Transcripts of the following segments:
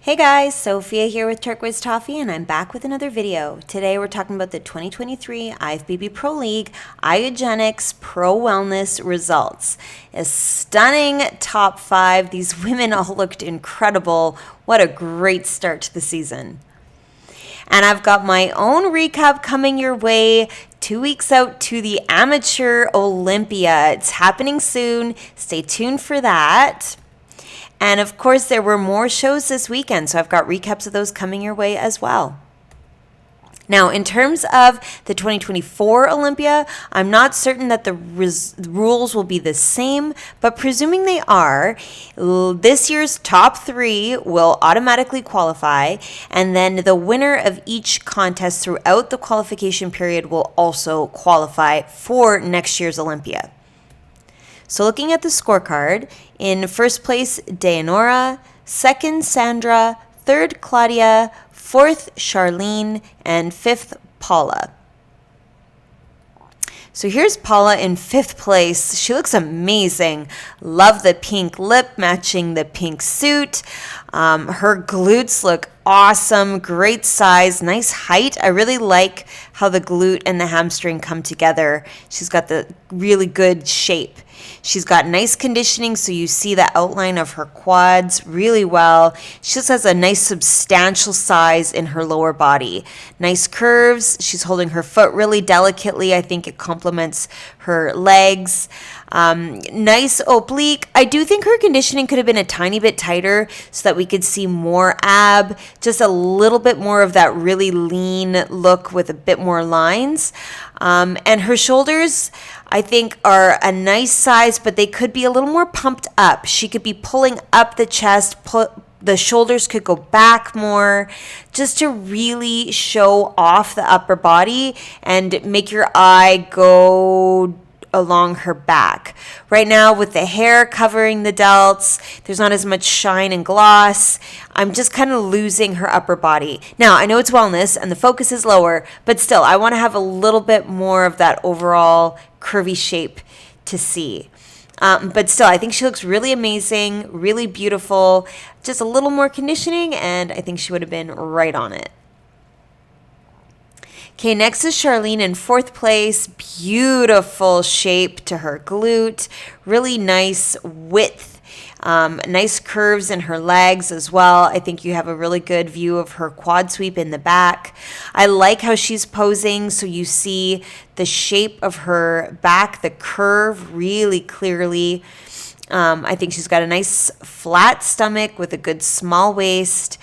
Hey guys, Sophia here with Turquoise Toffee, and I'm back with another video. Today we're talking about the 2023 IFBB Pro League Iogenix Pro Wellness results. A stunning top 5. These women all looked incredible. What a great start to the season. And I've got my own recap coming your way 2 weeks out to the Amateur Olympia. It's happening soon. Stay tuned for that. And of course, there were more shows this weekend, so I've got recaps of those coming your way as well. Now, in terms of the 2024 Olympia, I'm not certain that the rules will be the same, but presuming they are, this year's top 3 will automatically qualify, and then the winner of each contest throughout the qualification period will also qualify for next year's Olympia. So looking at the scorecard, in first place, Dayanora, second, Sandra, third, Claudia, fourth, Charlene, and fifth, Paula. So here's Paula in 5th place. She looks amazing. Love the pink lip matching the pink suit. Her glutes look awesome. Great size, nice height. I really like how the glute and the hamstring come together. She's got the really good shape. She's got nice conditioning, so you see the outline of her quads really well. She just has a nice substantial size in her lower body. Nice curves. She's holding her foot really delicately. I think it complements her legs. Nice oblique. I do think her conditioning could have been a tiny bit tighter so that we could see more ab, just a little bit more of that really lean look with a bit more lines. And her shoulders, I think, are a nice size, but they could be a little more pumped up. She could be pulling up the chest, the shoulders could go back more, just to really show off the upper body and make your eye go along her back. Right now, with the hair covering the delts, there's not as much shine and gloss. I'm just kind of losing her upper body. Now, I know it's wellness and the focus is lower, but still, I want to have a little bit more of that overall curvy shape to see. But still, I think she looks really amazing, really beautiful, just a little more conditioning, and I think she would have been right on it. Okay, next is Charlene in 4th place. Beautiful shape to her glute, really nice width, nice curves in her legs as well. I think you have a really good view of her quad sweep in the back. I like how she's posing, so you see the shape of her back, the curve really clearly. I think she's got a nice flat stomach with a good small waist.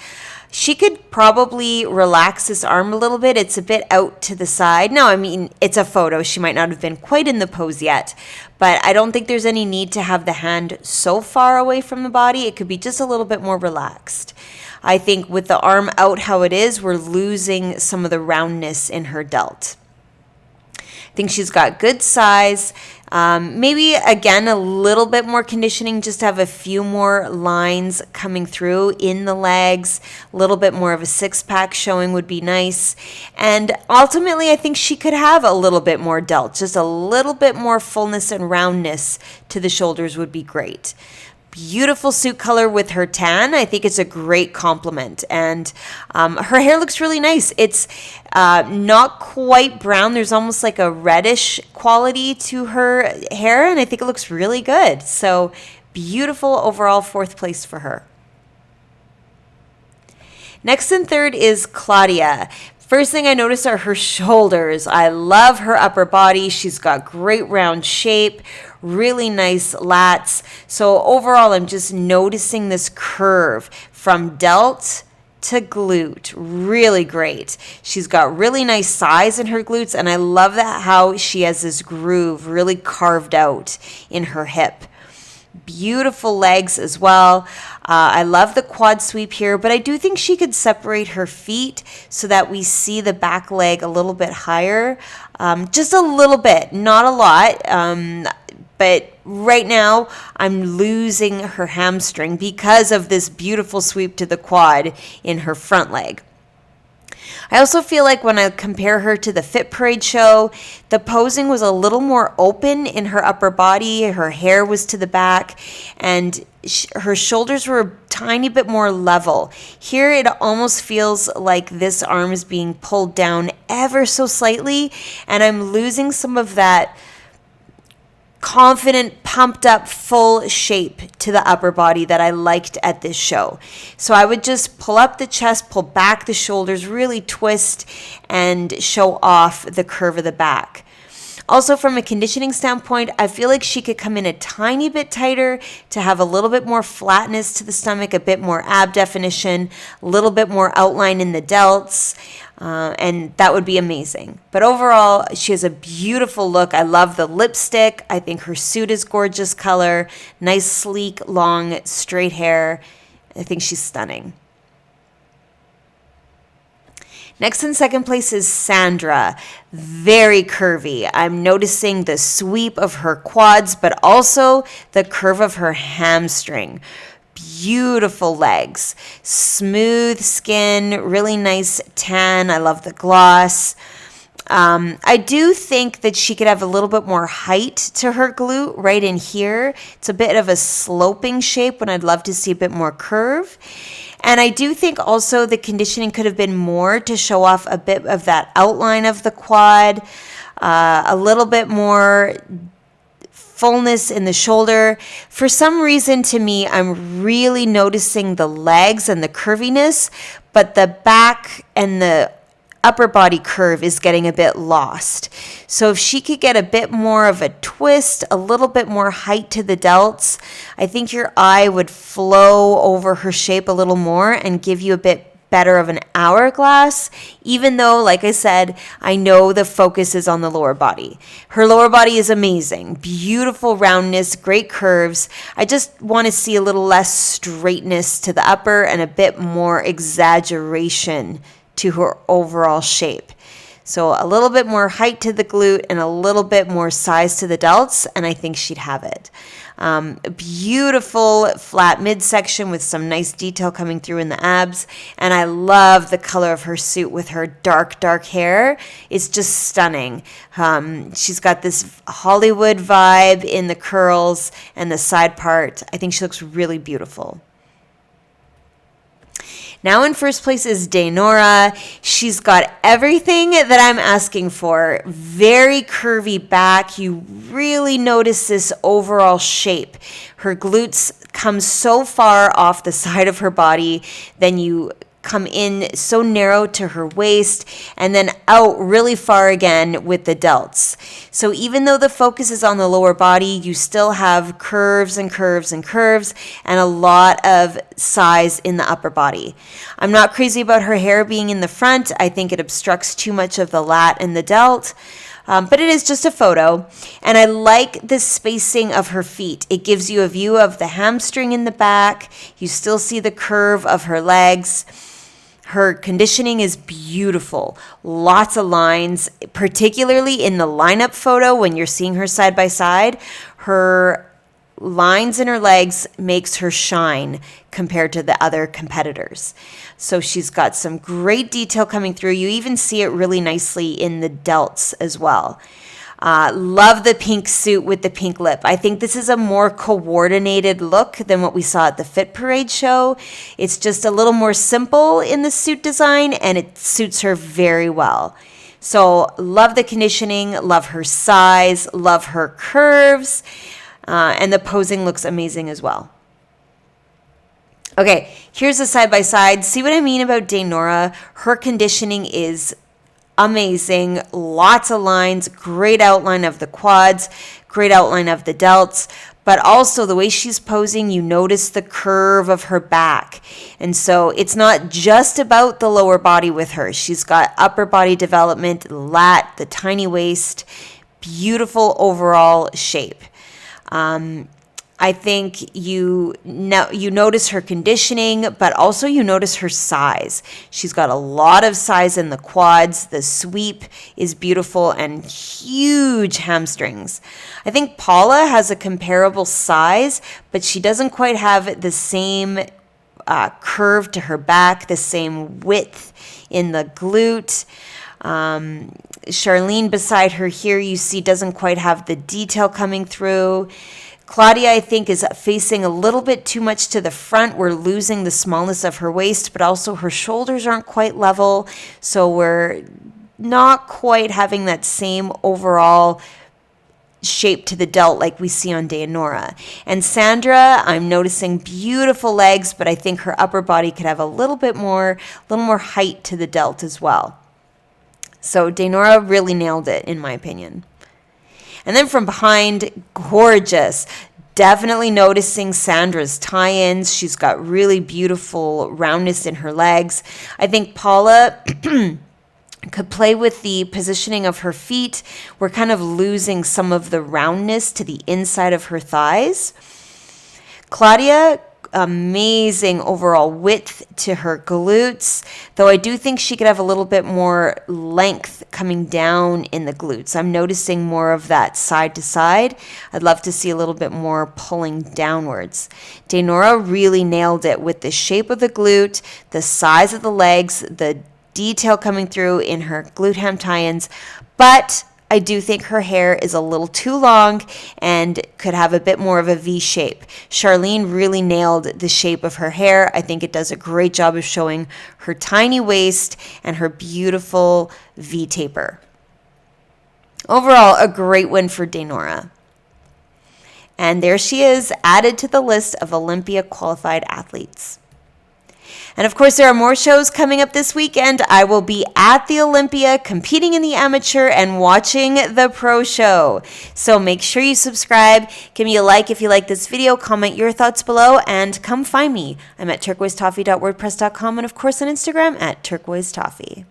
She could probably relax this arm a little bit. It's a bit out to the side. No, I mean, it's a photo. She might not have been quite in the pose yet, but I don't think there's any need to have the hand so far away from the body. It could be just a little bit more relaxed. I think with the arm out how it is, we're losing some of the roundness in her delt. I think she's got good size. Maybe, again, a little bit more conditioning, just to have a few more lines coming through in the legs. A little bit more of a six-pack showing would be nice. And ultimately, I think she could have a little bit more delt. Just a little bit more fullness and roundness to the shoulders would be great. Beautiful suit color with her tan. I think it's a great compliment. And her hair looks really nice. It's not quite brown. There's almost like a reddish quality to her hair, and I think it looks really good. So beautiful overall 4th place for her. Next and third is Claudia. First thing I noticed are her shoulders. I love her upper body. She's got great round shape, really nice lats. So overall, I'm just noticing this curve from delt to glute. Really great. She's got really nice size in her glutes, and I love that how she has this groove really carved out in her hip. Beautiful legs as well. I love the quad sweep here, but I do think she could separate her feet so that we see the back leg a little bit higher. Just a little bit, not a lot. But right now, I'm losing her hamstring because of this beautiful sweep to the quad in her front leg. I also feel like when I compare her to the Fit Parade show, the posing was a little more open in her upper body. Her hair was to the back, and her shoulders were a tiny bit more level. Here it almost feels like this arm is being pulled down ever so slightly, and I'm losing some of that confident, pumped up, full shape to the upper body that I liked at this show. So I would just pull up the chest, pull back the shoulders, really twist and show off the curve of the back. Also, from a conditioning standpoint, I feel like she could come in a tiny bit tighter to have a little bit more flatness to the stomach, a bit more ab definition, a little bit more outline in the delts, and that would be amazing. But overall, she has a beautiful look. I love the lipstick. I think her suit is gorgeous color, nice, sleek, long, straight hair. I think she's stunning. Next in second place is Sandra. Very curvy. I'm noticing the sweep of her quads, but also the curve of her hamstring. Beautiful legs, smooth skin, really nice tan. I love the gloss. I do think that she could have a little bit more height to her glute right in here. It's a bit of a sloping shape when I'd love to see a bit more curve. And I do think also the conditioning could have been more to show off a bit of that outline of the quad, a little bit more fullness in the shoulder. For some reason, to me, I'm really noticing the legs and the curviness, but the back and the upper body curve is getting a bit lost. So if she could get a bit more of a twist, a little bit more height to the delts, I think your eye would flow over her shape a little more and give you a bit better of an hourglass, even though, like I said, I know the focus is on the lower body. Her lower body is amazing, beautiful roundness, great curves. I just want to see a little less straightness to the upper and a bit more exaggeration to her overall shape. So a little bit more height to the glute and a little bit more size to the delts, and I think she'd have it. Beautiful flat midsection with some nice detail coming through in the abs, and I love the color of her suit with her dark hair. It's just stunning. She's got this Hollywood vibe in the curls and the side part. I think she looks really beautiful. Now in first place is Daynora. She's got everything that I'm asking for. Very curvy back. You really notice this overall shape. Her glutes come so far off the side of her body, then you come in so narrow to her waist and then out really far again with the delts. So even though the focus is on the lower body, you still have curves and curves and curves and a lot of size in the upper body. I'm not crazy about her hair being in the front. I think it obstructs too much of the lat and the delt. But it is just a photo, and I like the spacing of her feet. It gives you a view of the hamstring in the back. You still see the curve of her legs. Her conditioning is beautiful. Lots of lines, particularly in the lineup photo when you're seeing her side by side. Her lines in her legs makes her shine compared to the other competitors. So she's got some great detail coming through. You even see it really nicely in the delts as well. Love the pink suit with the pink lip. I think this is a more coordinated look than what we saw at the Fit Parade show. It's just a little more simple in the suit design, and it suits her very well. So love the conditioning, love her size, love her curves, and the posing looks amazing as well. Okay, here's a side-by-side. See what I mean about Daynora? Her conditioning is amazing. Lots of lines, great outline of the quads, great outline of the delts, but also the way she's posing, you notice the curve of her back. And so it's not just about the lower body with her. She's got upper body development, lat, the tiny waist, beautiful overall shape. I think you notice her conditioning, but also you notice her size. She's got a lot of size in the quads. The sweep is beautiful and huge hamstrings. I think Paula has a comparable size, but she doesn't quite have the same curve to her back, the same width in the glute. Charlene beside her here, you see, doesn't quite have the detail coming through. Claudia, I think, is facing a little bit too much to the front. We're losing the smallness of her waist, but also her shoulders aren't quite level. So we're not quite having that same overall shape to the delt like we see on Dayanora. And Sandra, I'm noticing beautiful legs, but I think her upper body could have a little more height to the delt as well. So Dayanora really nailed it, in my opinion. And then from behind, gorgeous. Definitely noticing Sandra's tie-ins. She's got really beautiful roundness in her legs. I think Paula could play with the positioning of her feet. We're kind of losing some of the roundness to the inside of her thighs. Claudia, amazing overall width to her glutes, though I do think she could have a little bit more length coming down in the glutes. I'm noticing more of that side to side. I'd love to see a little bit more pulling downwards. Dayanora really nailed it with the shape of the glute, the size of the legs, the detail coming through in her glute ham tie-ins, but I do think her hair is a little too long and could have a bit more of a V shape. Charlene really nailed the shape of her hair. I think it does a great job of showing her tiny waist and her beautiful V taper. Overall, a great win for Dayanora. And there she is, added to the list of Olympia qualified athletes. And of course, there are more shows coming up this weekend. I will be at the Olympia competing in the amateur and watching the pro show. So make sure you subscribe. Give me a like if you like this video. Comment your thoughts below and come find me. I'm at turquoisetoffee.wordpress.com and of course on Instagram at turquoisetoffee.